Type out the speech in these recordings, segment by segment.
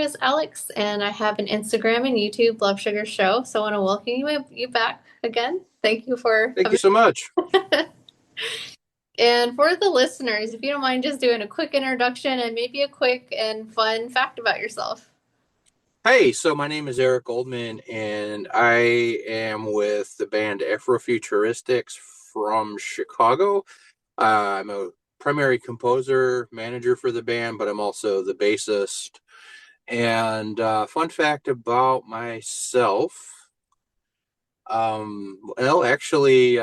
is Alex, and I have an Instagram and YouTube, Love Sugar Show. So I want to welcome you back again. Thank you for Thank you coming. so much. And for the listeners, if you don't mind just doing a quick introduction and maybe a quick and fun fact about yourself. Hey, so my name is Eric Goldman, and I am with the band Afrofuturistics from Chicago. I'm a primary composer, manager for the band, but I'm also the bassist. And fun fact about myself. I'm actually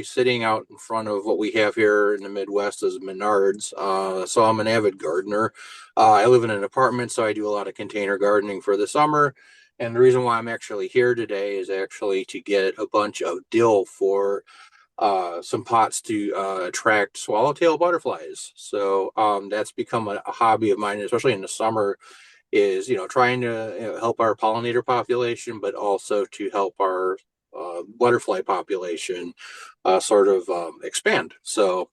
sitting out in front of what we have here in the Midwest as Menards. So I'm an avid gardener. I live in an apartment, so I do a lot of container gardening for the summer. And the reason why I'm actually here today is actually to get a bunch of dill for some pots to attract swallowtail butterflies. So that's become a hobby of mine, especially in the summer, is trying to help our pollinator population, but also to help our butterfly population sort of expand. So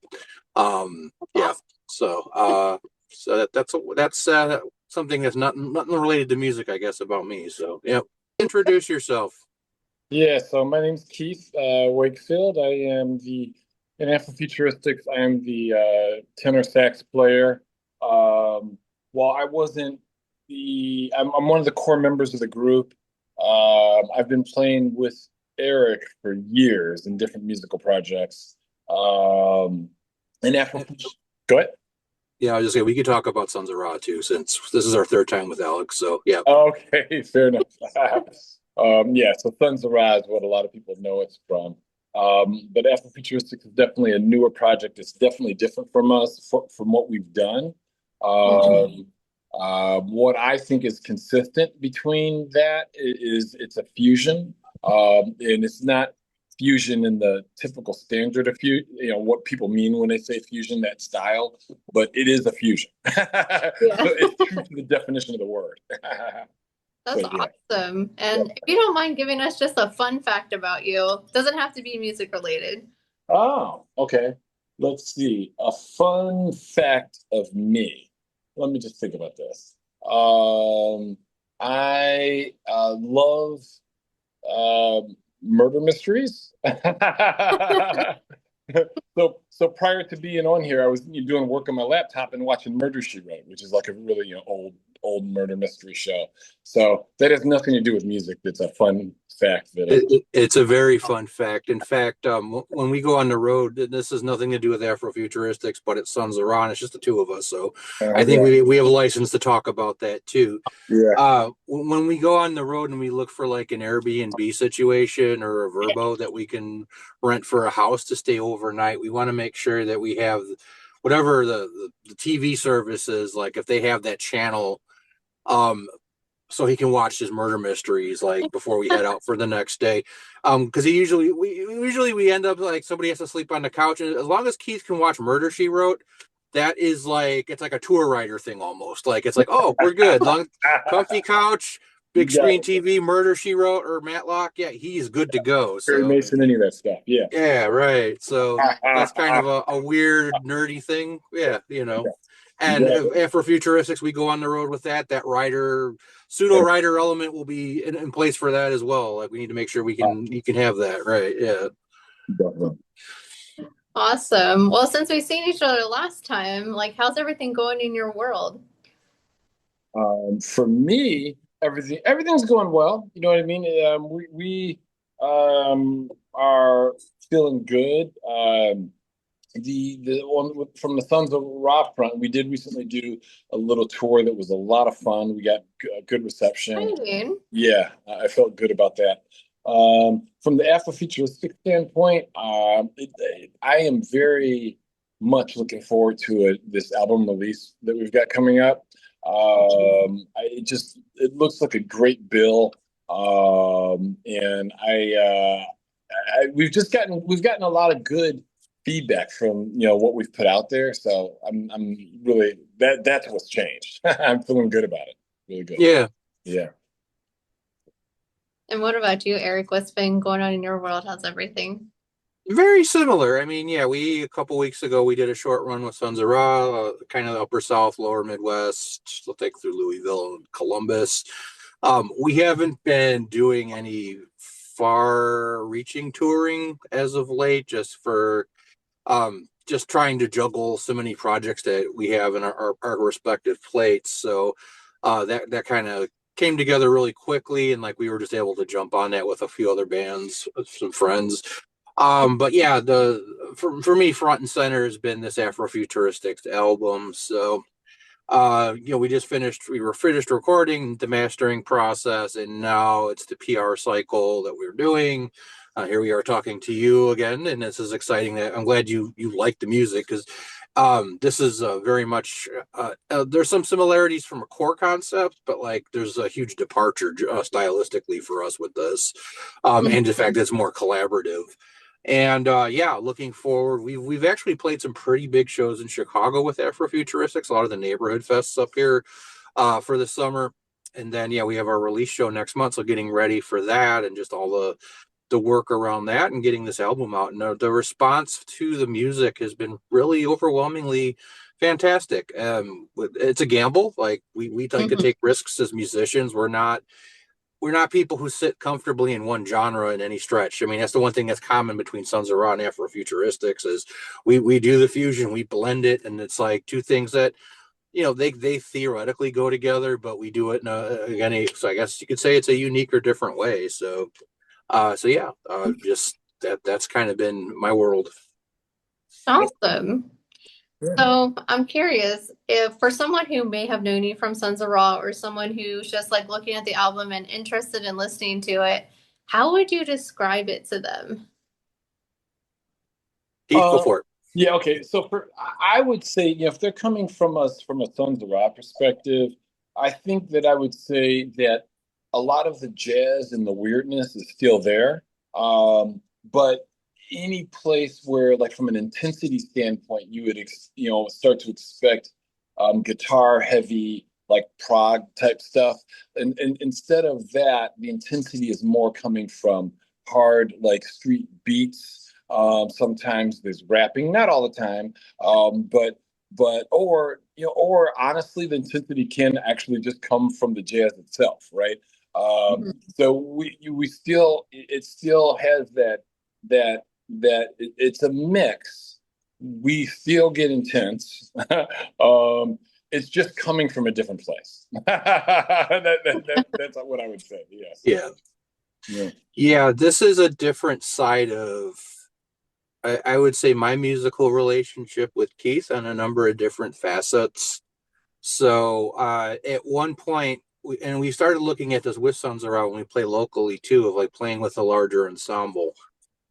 yeah, that's something that's nothing related to music, I guess, about me. So yeah, introduce yourself. Yeah, so my name's Keith Wakefield. In Afrofuturistics, I am the tenor sax player. While I wasn't I'm one of the core members of the group. I've been playing with Eric for years in different musical projects. And Go ahead. Yeah, I was just saying we could talk about Sons of Ra too, since this is our third time with Alex. So yeah. Okay, fair enough. Yeah, so Sons of Ra is what a lot of people know it's from. But Afrofuturistics is definitely a newer project. It's definitely different from us, from what we've done. What I think is consistent between that is it's a fusion, and it's not fusion in the typical standard of what people mean when they say fusion, that style, but it is a fusion. Yeah. So it's true to the definition of the word. That's So yeah. awesome. Yeah. And if you don't mind giving us just a fun fact about you, doesn't have to be music related. Oh, okay. Let's see. A fun fact of me. Let me just think about this. I love murder mysteries. So prior to being on here, I was doing work on my laptop and watching Murder She Wrote, which is like a really old murder mystery show. So that has nothing to do with music. That's a fun fact that It's a very fun fact. In fact, when we go on the road, this has nothing to do with Afrofuturistics, but it's Sons of Ron. It's just the two of us. So I think yeah. we have a license to talk about that too. Yeah. When we go on the road and we look for like an Airbnb situation or a Verbo that we can rent for a house to stay overnight, we want to make sure that we have whatever the TV services, like if they have that channel, so he can watch his murder mysteries like before we head out for the next day. Because we end up like somebody has to sleep on the couch, and as long as Keith can watch Murder She Wrote, that is like it's like a tour writer thing almost. Like it's like, oh, we're good. Long comfy couch, You big got screen it. TV, Murder She Wrote or Matlock. Yeah, he's good to go. Perry So Mason, any of that stuff. Yeah. yeah, right. So that's kind of a weird nerdy thing. Yeah, you know. And Exactly. for futuristics, we go on the road with that. That rider, pseudo rider element will be in place for that as well. Like we need to make sure you can have that, right? Yeah. Definitely. Awesome. Well, since we've seen each other last time, like how's everything going in your world? For me, everything's going well. You know what I mean? We are feeling good. The one from the Sons of Ra front, we did recently do a little tour that was a lot of fun. We got good reception. Exciting. Yeah, I felt good about that. From the Afrofuturistic standpoint, I am very much looking forward to this album release that we've got coming up. It looks like a great bill, and we've gotten a lot of good feedback from what we've put out there. So I'm really that's what's changed. I'm feeling good about it. Really good. Yeah. Yeah. And what about you, Eric? What's been going on in your world? How's everything? Very similar. I mean, yeah, we a couple weeks ago we did a short run with Sons of Ra, kind of upper South, lower Midwest. We'll take through Louisville and Columbus. We haven't been doing any far-reaching touring as of late, just trying to juggle so many projects that we have in our respective plates. So that kind of came together really quickly, and like we were just able to jump on that with a few other bands, some friends. But yeah, the for me, front and center has been this Afrofuturistics album. So we were finished recording the mastering process, and now it's the PR cycle that we're doing. Here we are talking to you again, and this is exciting. That I'm glad you like the music, because this is very much there's some similarities from a core concept, but like there's a huge departure stylistically for us with this, and in fact it's more collaborative. And yeah, looking forward, we've actually played some pretty big shows in Chicago with Afrofuturistics, a lot of the neighborhood fests up here for the summer. And then yeah, we have our release show next month, so getting ready for that and just all the work around that and getting this album out. And the response to the music has been really overwhelmingly fantastic. It's a gamble. Like we like to Mhm. take risks as musicians. We're not people who sit comfortably in one genre in any stretch. I mean, that's the one thing that's common between Sons of Ra and Afrofuturistics is we do the fusion, we blend it, and it's like two things that they theoretically go together, but we do it in so I guess you could say it's a unique or different way. So yeah, just that's kind of been my world. Awesome. Yeah. So I'm curious if for someone who may have known you from Sons of Raw or someone who's just like looking at the album and interested in listening to it, how would you describe it to them? Keith, go Uh, for it. yeah, okay. So I would say, if they're coming from us from a Sons of Rock perspective, I think that I would say that a lot of the jazz and the weirdness is still there. But any place where, like, from an intensity standpoint, you would, start to expect guitar heavy, like prog type stuff, and instead of that, the intensity is more coming from hard, like street beats. Sometimes there's rapping, not all the time, or honestly, the intensity can actually just come from the jazz itself, right? Um, Mhm. so we still it still has it's a mix. We still get intense. It's just coming from a different place. That's what I would say. Yes. Yeah, Yeah. yeah. This is a different side of I would say my musical relationship with Keith on a number of different facets. So at one point, we started looking at this with Sons around when we play locally too, of like playing with a larger ensemble.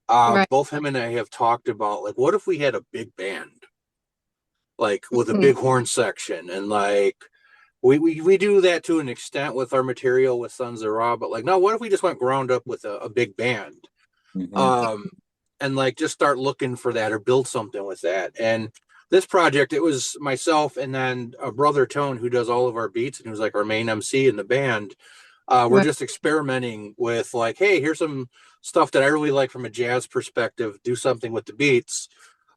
Right. Both him and I have talked about like, what if we had a big band, like with a Mhm. big horn section, and like we do that to an extent with our material with Sons of Ra, but like, no, what if we just went ground up with a big band? Mhm. um, and like just start looking for that or build something with that. And this project, it was myself and then a brother Tone who does all of our beats and who's like our main MC in the band. We're Right. just experimenting with like, hey, here's some stuff that I really like from a jazz perspective. Do something with the beats.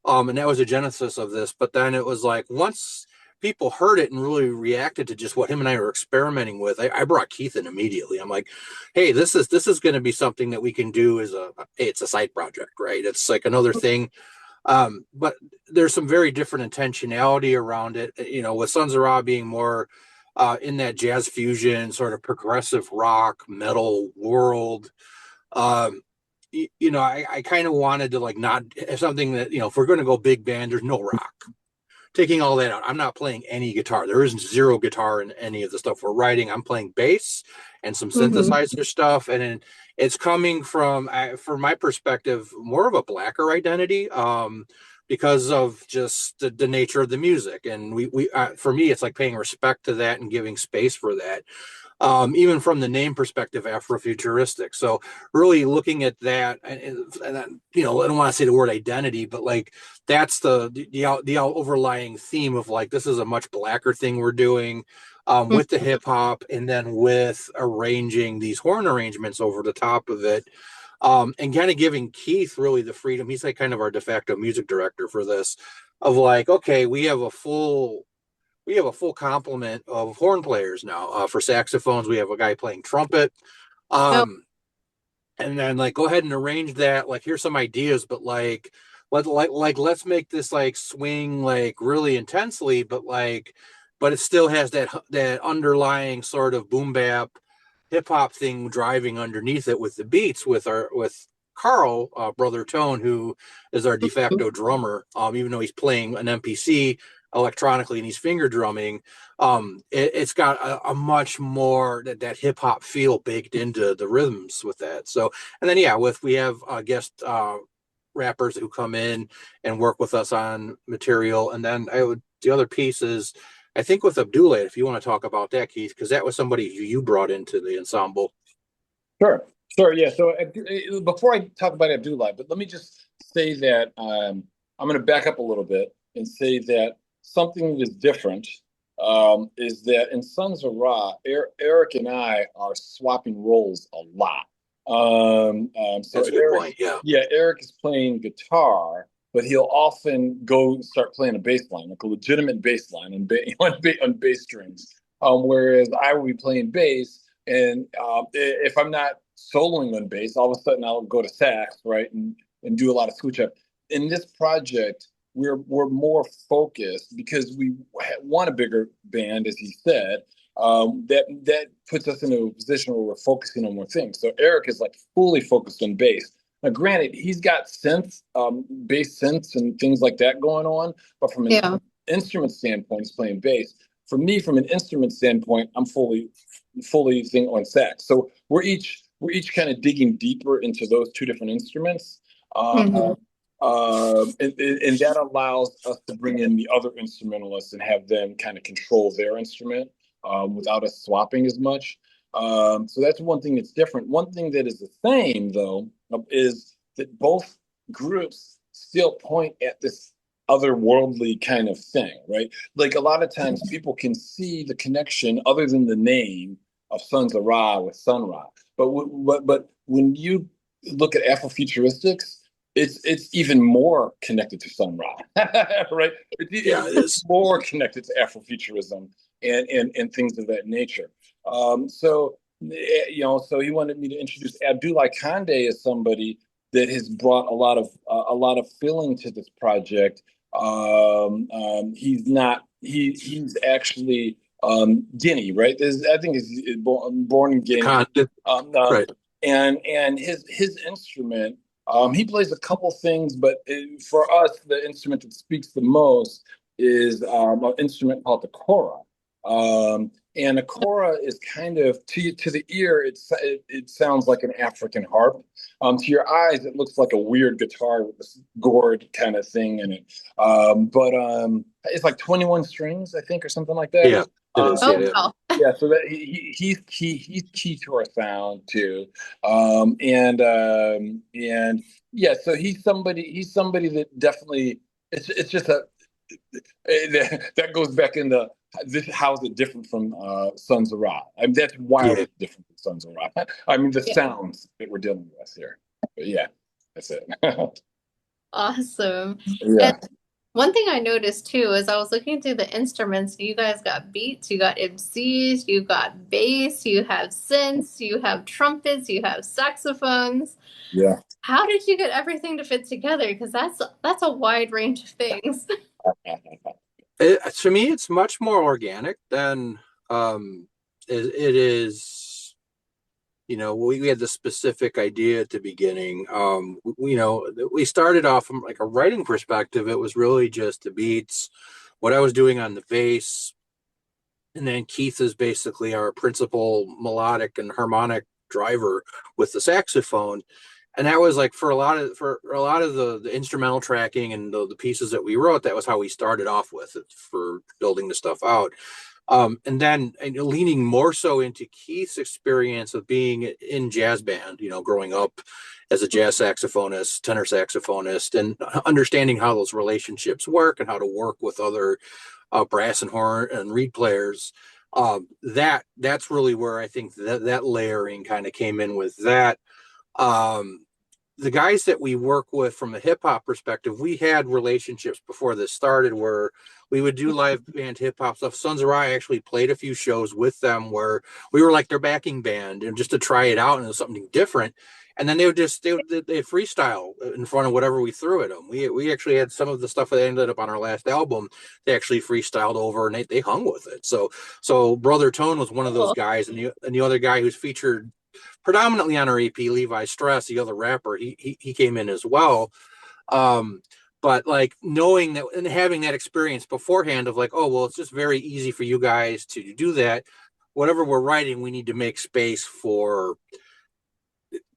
And that was the genesis of this. But then it was like once people heard it and really reacted to just what him and I were experimenting with, I brought Keith in immediately. I'm like, hey, this is going to be something that we can do as it's a side project, right? It's like another thing. But there's some very different intentionality around it. With Sons of Ra being more in that jazz fusion, sort of progressive rock metal world. Um, I kind of wanted to like not have something that if we're going to go big band, there's no rock. Taking all that out, I'm not playing any guitar. There isn't zero guitar in any of the stuff we're writing. I'm playing bass and some Mhm. synthesizer stuff, and then it's coming from my perspective, more of a blacker identity, because of just the nature of the music. And for me, it's like paying respect to that and giving space for that. Even from the name perspective, Afrofuturistic. So really looking at that, and I don't want to say the word identity, but like that's the overlying theme of like this is a much blacker thing we're doing, with the hip hop, and then with arranging these horn arrangements over the top of it. And kind of giving Keith really the freedom. He's like kind of our de facto music director for this, of like, okay, we have a full complement of horn players now. For saxophones, we have a guy playing trumpet. No. Um, and then like go ahead and arrange that. Like here's some ideas, but let's make this like swing like really intensely, but it still has that underlying sort of boom bap hip hop thing driving underneath it with the beats with Carl, brother Tone, who is our de facto drummer. Even though he's playing an MPC electronically and he's finger drumming, it's got a much more that hip hop feel baked into the rhythms with that. So, and then we have guest rappers who come in and work with us on material, and then the other piece is I think with Abdullah, if you want to talk about that, Keith, because that was somebody you brought into the ensemble. Sure, sure, yeah. So before I talk about Abdullah, but let me just say that I'm going to back up a little bit and say that something that is different is that in Sons of Ra, Eric and I are swapping roles a lot. So That's a good point. Yeah. Yeah, Eric is playing guitar, but he'll often go start playing a bass line, like a legitimate bass line on bass strings. Whereas I will be playing bass, and if I'm not soloing on bass, all of a sudden I'll go to sax, right, and do a lot of switch up. In this project, we're more focused because we want a bigger band, as he said. That puts us in a position where we're focusing on more things. So Eric is like fully focused on bass. Now, granted, he's got synths, bass synths and things like that going on, but from an instrument standpoint, he's playing bass. For me, from an instrument standpoint, I'm fully thing on sax. So we're each kind of digging deeper into those two different instruments. And that allows us to bring in the other instrumentalists and have them kind of control their instrument without us swapping as much. So that's one thing that's different. One thing that is the same, though, is that both groups still point at this otherworldly kind of thing, right? Like a lot of times people can see the connection other than the name of Sons of Ra with Sun Ra. But when you look at Afrofuturistics, it's even more connected to Sun Ra, right? It's more connected to Afrofuturism and things of that nature. So he wanted me to introduce Abdullah Kande as somebody that has brought a lot of feeling to this project. He's actually Guinea, right? I think he's born in Guinea. Right. And his instrument, he plays a couple things, but for us, the instrument that speaks the most is an instrument called the kora. And a kora is kind of to the ear, it sounds like an African harp. To your eyes, it looks like a weird guitar with this gourd kind of thing in it. But it's like 21 strings, I think, or something like that. Yeah. Wow. Yeah, so that he's key to our sound too, and yeah, so he's somebody that definitely it's just that goes back into this. How is it different from Sons of Ra? I mean, that's wildly different from Sons of Ra. I mean, the sounds that we're dealing with here. But yeah, that's it. Awesome. Yeah. And one thing I noticed too is I was looking through the instruments. You guys got beats, you got MCs, you got bass, you have synths, you have trumpets, you have saxophones. Yeah. How did you get everything to fit together? Because that's a wide range of things. To me, it's much more organic than it is. We had the specific idea at the beginning. We started off from like a writing perspective. It was really just the beats, what I was doing on the bass, and then Keith is basically our principal melodic and harmonic driver with the saxophone. And that was like for a lot of the instrumental tracking and the pieces that we wrote, that was how we started off with it for building the stuff out. And then leaning more so into Keith's experience of being in jazz band, growing up as a jazz saxophonist, tenor saxophonist, and understanding how those relationships work and how to work with other brass and horn and reed players. That's really where I think that layering kind of came in with that. the guys that we work with from a hip hop perspective, we had relationships before this started where we would do live band hip hop stuff. Sons of Rye actually played a few shows with them where we were like their backing band and just to try it out and it was something different. And then they would freestyle in front of whatever we threw at them. We actually had some of the stuff that ended up on our last album. They actually freestyled over and they hung with it. So Brother Tone was one of those Cool. guys, and the other guy who's featured predominantly on our EP, Levi Stress, the other rapper, he came in as well. But like knowing that and having that experience beforehand of like, oh well, it's just very easy for you guys to do that. Whatever we're writing, we need to make space for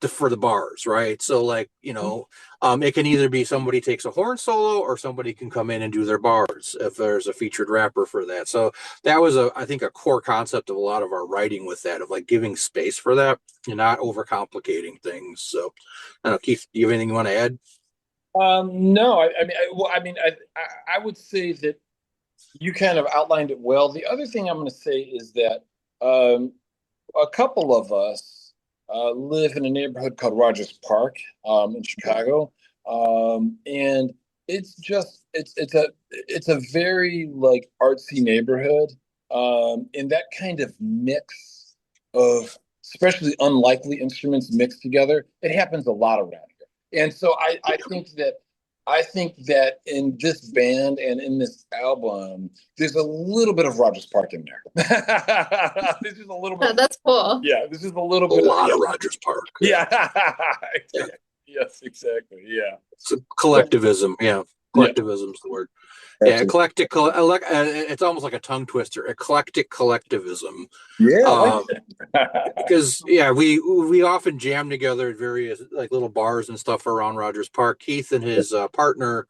the bars, right? So like, it can either be somebody takes a horn solo or somebody can come in and do their bars if there's a featured rapper for that. So that was I think a core concept of a lot of our writing with that, of like giving space for that and not overcomplicating things. So I don't know, Keith, do you have anything you want to add? No, I would say that you kind of outlined it well. The other thing I'm going to say is that a couple of us live in a neighborhood called Rogers Park in Chicago, and it's a very like artsy neighborhood, and that kind of mix of especially unlikely instruments mixed together. It happens a lot around here, and so I think that in this band and in this album, there's a little bit of Rogers Park in there. There's just a little Oh, bit. that's cool. Yeah, this is a little A bit lot of Rogers Park. Yeah. Yeah. Yes, exactly. Yeah. So collectivism. Yeah. Yeah. Collectivism's the word. Yeah, eclectic. It's almost like a tongue twister. Eclectic collectivism. Yeah. Because we often jam together at various like little bars and stuff around Rogers Park. Keith and his partner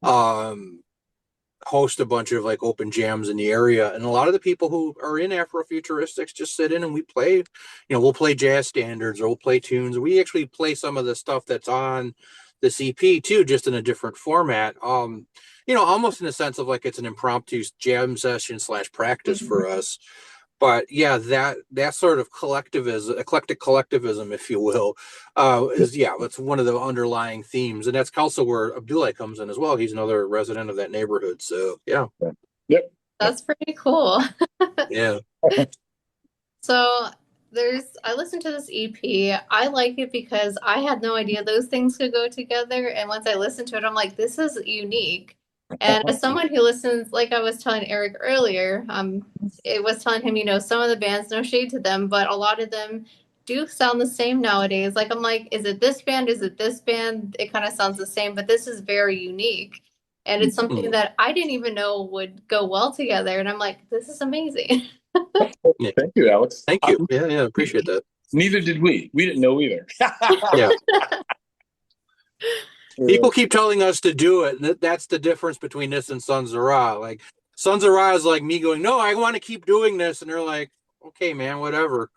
host a bunch of like open jams in the area, and a lot of the people who are in Afrofuturistics just sit in and we play. We'll play jazz standards or we'll play tunes. We actually play some of the stuff that's on the CP too, just in a different format. Almost in a sense of like it's an impromptu jam session / practice for us. But yeah, that sort of collectivism, eclectic collectivism, if you will, that's one of the underlying themes, and that's also where Abdullah comes in as well. He's another resident of that neighborhood, so yeah. Yep. That's pretty cool. Yeah. So I listened to this EP. I like it because I had no idea those things could go together. And once I listened to it, I'm like, this is unique. And as someone who listens, like I was telling Eric earlier, it was telling him, some of the bands, no shade to them, but a lot of them do sound the same nowadays. Like, I'm like, is it this band? Is it this band? It kind of sounds the same, but this is very unique. And it's something that I didn't even know would go well together. And I'm like, this is amazing. Yeah. Thank you, Alex. Thank you. Yeah, appreciate that. Neither did we. We didn't know either. Yeah. People keep telling us to do it, and that's the difference between this and Sons of Ra. Like Sons of Ra is like me going, no, I want to keep doing this, and they're like, okay, man, whatever.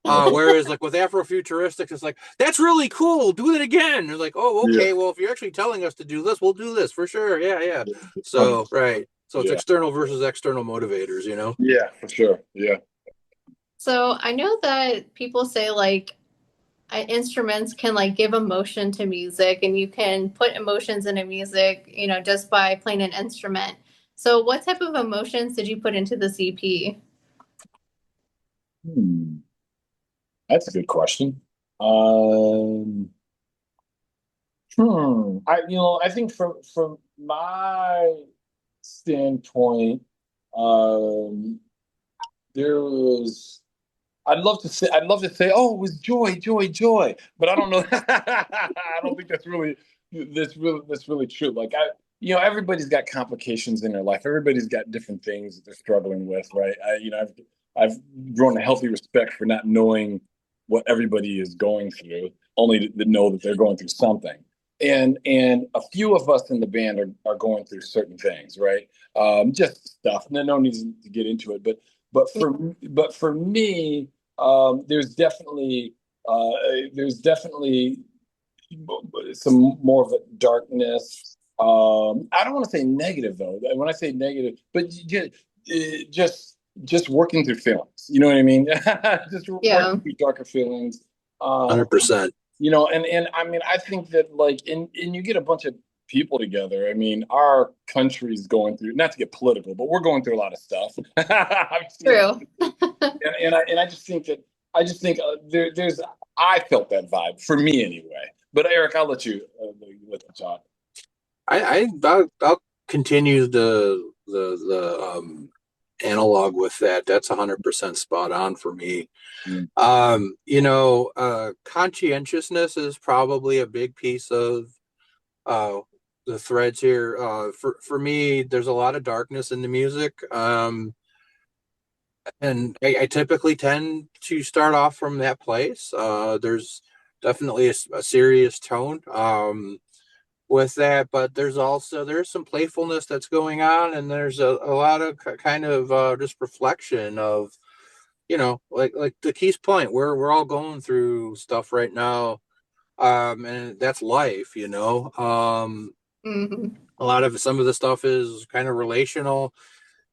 Whereas like with Afrofuturistics, it's like, that's really cool. Do it again. They're like, oh, okay. Yeah. Well, if you're actually telling us to do this, we'll do this for sure. Yeah. So, right. So it's external versus external motivators, Yeah, for sure. Yeah. So I know that people say like instruments can like give emotion to music, and you can put emotions into music, just by playing an instrument. So what type of emotions did you put into this EP? That's a good question. I think from my standpoint, there was. I'd love to say, oh, it was joy, but I don't know. I don't think that's really true. Like everybody's got complications in their life. Everybody's got different things that they're struggling with, right? I've grown a healthy respect for not knowing what everybody is going through, only to know that they're going through something. And a few of us in the band are going through certain things, right? Just stuff. And no need to get into it, but for me, there's definitely some more of a darkness. I don't want to say negative though. When I say negative, but just working through feelings. You know what I mean? Just working through darker feelings. 100%. and I mean, I think that like, and you get a bunch of people together. I mean, our country's going through, not to get political, but we're going through a lot of stuff. True. And I just think that there's I felt that vibe for me anyway. But Eric, I'll let you talk. I'll continue the analog with that. That's 100% spot on for me. Mm. Conscientiousness is probably a big piece of uh, the threads here. For me, there's a lot of darkness in the music, and I typically tend to start off from that place. There's definitely a serious tone. With that, but there's some playfulness that's going on, and there's a lot of kind of just reflection of, like the Keith's point, we're all going through stuff right now, and that's life, Hmm. a lot of some of the stuff is kind of relational,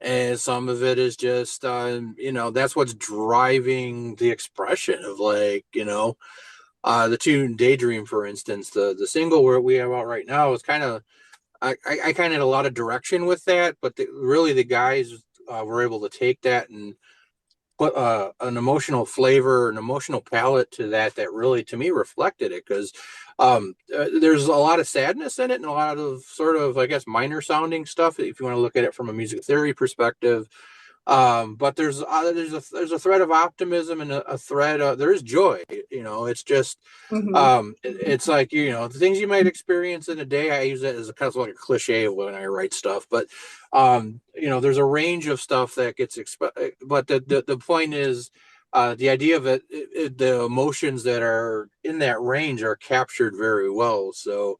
and some of it is just that's what's driving the expression of, like, the tune Daydream, for instance, the single where we have out right now is kind of, I kind of had a lot of direction with that, but really the guys were able to take that and put an emotional flavor, an emotional palette to that really, to me, reflected it, because there's a lot of sadness in it and a lot of sort of, I guess, minor sounding stuff if you want to look at it from a music theory perspective. But there's a thread of optimism and a thread. There is joy. It's just Hmm. it's like, the things you might experience in a day. I use it as a kind of like a cliche when I write stuff, but there's a range of stuff that gets but the point is, the idea of the emotions that are in that range are captured very well. So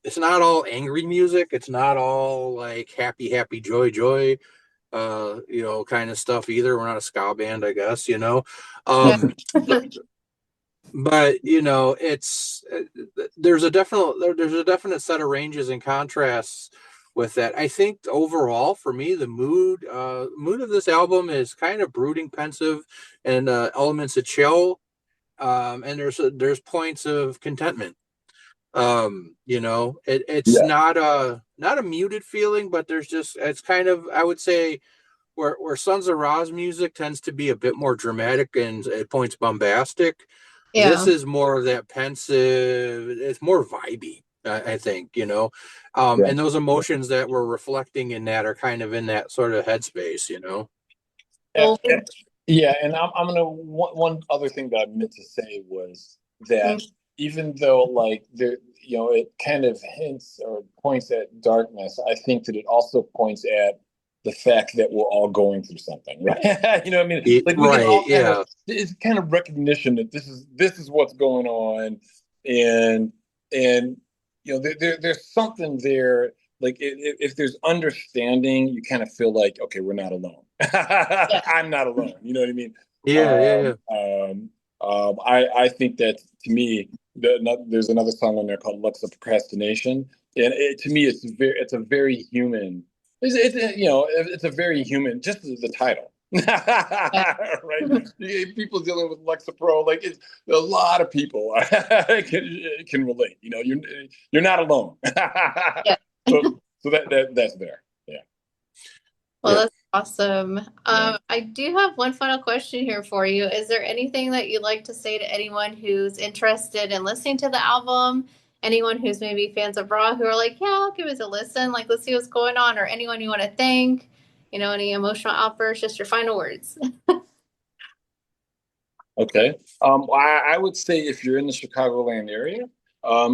it's not all angry music. It's not all like happy joy joy, kind of stuff either. We're not a ska band, I guess, Yeah. um but it's there's a definite set of ranges and contrasts with that. I think overall, for me, the mood of this album is kind of brooding, pensive, and elements of chill, and there's points of contentment. It's Yeah, not a muted feeling, but it's kind of, I would say, where Sons of Ra's music tends to be a bit more dramatic and at points bombastic. This Yeah. is more of that pensive. It's more vibey, I think, yeah. and those emotions that we're reflecting in that are kind of in that sort of headspace. And, Well, and- yeah, and I'm gonna one other thing that I meant to say was that even though like there, it kind of hints or points at darkness, I think that it also points at the fact that we're all going through something, right? You know what I mean? Like we can Right, all kind of, yeah. it's kind of recognition that this is what's going on, and and there's something there. Like if there's understanding, you kind of feel like, okay, we're not alone. yeah. I'm not alone. You know what I mean? Yeah, yeah, yeah. I think that, to me, there's another song on there called "Lux of Procrastination," and to me, it's a very human. It's a very human. Just the title, Yeah. right? People dealing with Lexapro, like it's a lot of people can relate. You're not alone. Yeah. So that's there. Yeah. Well, Yeah. that's awesome. Yeah. I do have one final question here for you. Is there anything that you'd like to say to anyone who's interested in listening to the album? Anyone who's maybe fans of Raw who are like, yeah, I'll give it a listen. Like, let's see what's going on. Or anyone you want to thank? Any emotional outbursts? Just your final words. Okay. I would say if you're in the Chicagoland area,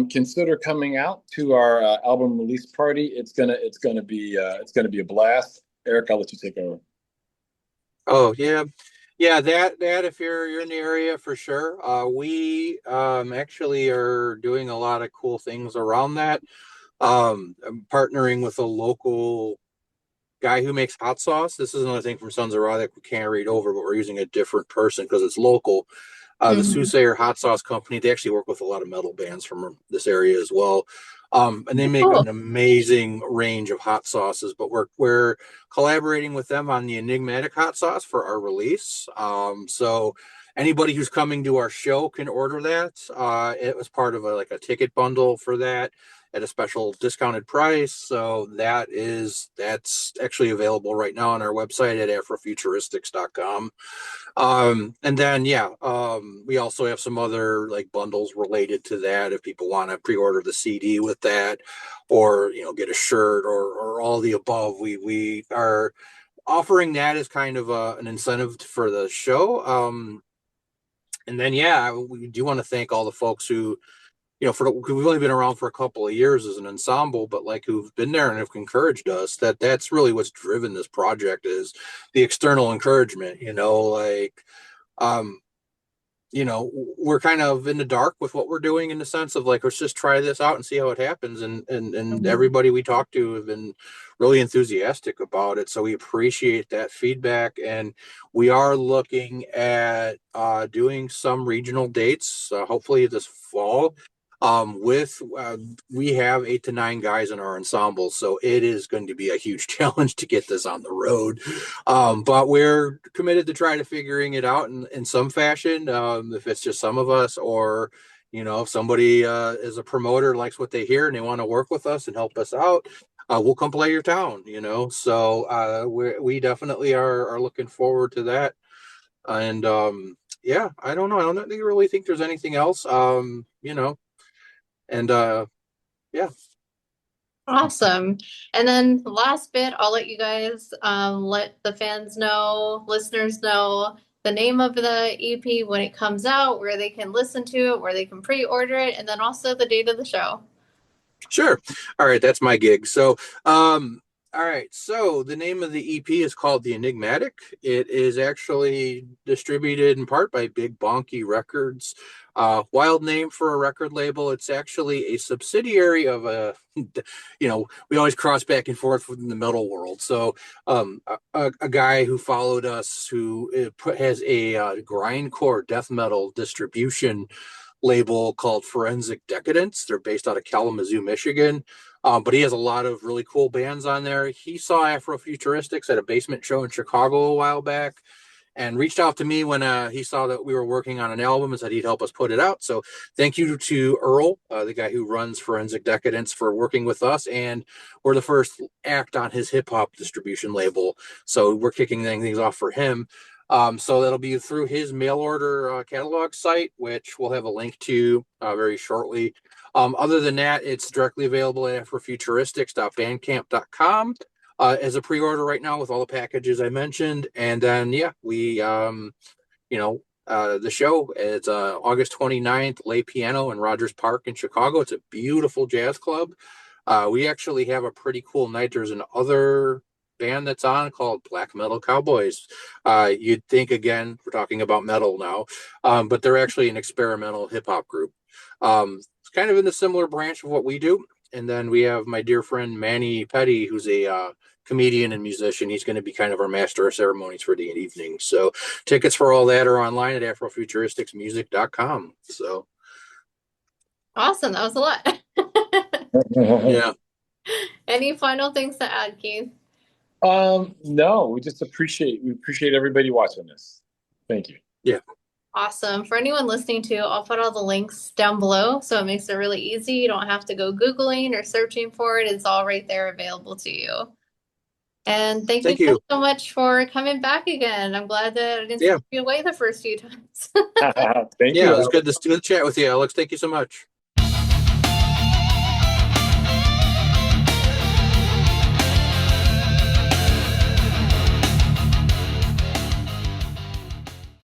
consider coming out to our album release party. It's gonna be a blast. Eric, I'll let you take over. Oh, yeah. Yeah, that if you're in the area, for sure. We actually are doing a lot of cool things around that. I'm partnering with a local guy who makes hot sauce. This is another thing from Sons of Ra that we can't read over, but we're using a different person because it's local. The Hmm. Soothsayer Hot Sauce Company, they actually work with a lot of metal bands from this area as well. And they make Cool. an amazing range of hot sauces, but we're collaborating with them on the Enigmatic hot sauce for our release. So anybody who's coming to our show can order that. It was part of a ticket bundle for that at a special discounted price. So that's actually available right now on our website at afrofuturistics.com. And then we also have some other like bundles related to that if people want to pre-order the CD with that, or get a shirt, or all the above. We are offering that as kind of an incentive for the show. And then we do want to thank all the folks who, we've only been around for a couple of years as an ensemble, but like who've been there and have encouraged us. That's really what's driven this project, is the external encouragement. Um, we're kind of in the dark with what we're doing, in the sense of like, let's just try this out and see how it happens. And everybody we talk to have been really enthusiastic about it. So we appreciate that feedback. And we are looking at doing some regional dates, hopefully this fall. We have 8 to 9 guys in our ensemble, so it is going to be a huge challenge to get this on the road. But we're committed to try to figuring it out in some fashion. If it's just some of us, or if somebody is a promoter, likes what they hear and they want to work with us and help us out, we'll come play your town. So we definitely are looking forward to that. And I don't know. I don't really think there's anything else. And yeah. Awesome. And then last bit, I'll let you guys let the fans know, listeners know the name of the EP, when it comes out, where they can listen to it, where they can pre-order it, and then also the date of the show. Sure. All right, that's my gig. So, all right. So the name of the EP is called The Enigmatic. It is actually distributed in part by Big Bonky Records. Wild name for a record label. It's actually a subsidiary of we always cross back and forth within the metal world. So, a guy who followed us, who has a grindcore death metal distribution label called Forensic Decadence. They're based out of Kalamazoo, Michigan. But he has a lot of really cool bands on there. He saw Afrofuturistics at a basement show in Chicago a while back and reached out to me when he saw that we were working on an album and said he'd help us put it out. So thank you to Earl, the guy who runs Forensic Decadence, for working with us. And we're the first act on his hip hop distribution label. So we're kicking things off for him. So that'll be through his mail order catalog site, which we'll have a link to very shortly. Other than that, it's directly available at afrofuturistics.bandcamp.com as a pre-order right now with all the packages I mentioned. And then, the show, it's August 29th, Lay Piano in Rogers Park in Chicago. It's a beautiful jazz club. We actually have a pretty cool night. There's an other band that's on called Black Metal Cowboys. You'd think, again, we're talking about metal now, but they're actually an experimental hip-hop group. It's kind of in the similar branch of what we do. And then we have my dear friend Manny Petty, who's a comedian and musician. He's going to be kind of our master of ceremonies for the evening. So tickets for all that are online at afrofuturisticsmusic.com. So Awesome. That was a lot. yeah. Any final things to add, Keith? No, we appreciate everybody watching this. Thank you. Yeah. Awesome. For anyone listening to, I'll put all the links down below, so it makes it really easy. You don't have to go Googling or searching for it. It's all right there available to you. And thank you so much for coming back again. I'm glad that I didn't keep you away the first few times. Thank you. It was good to chat with you, Alex. Thank you so much.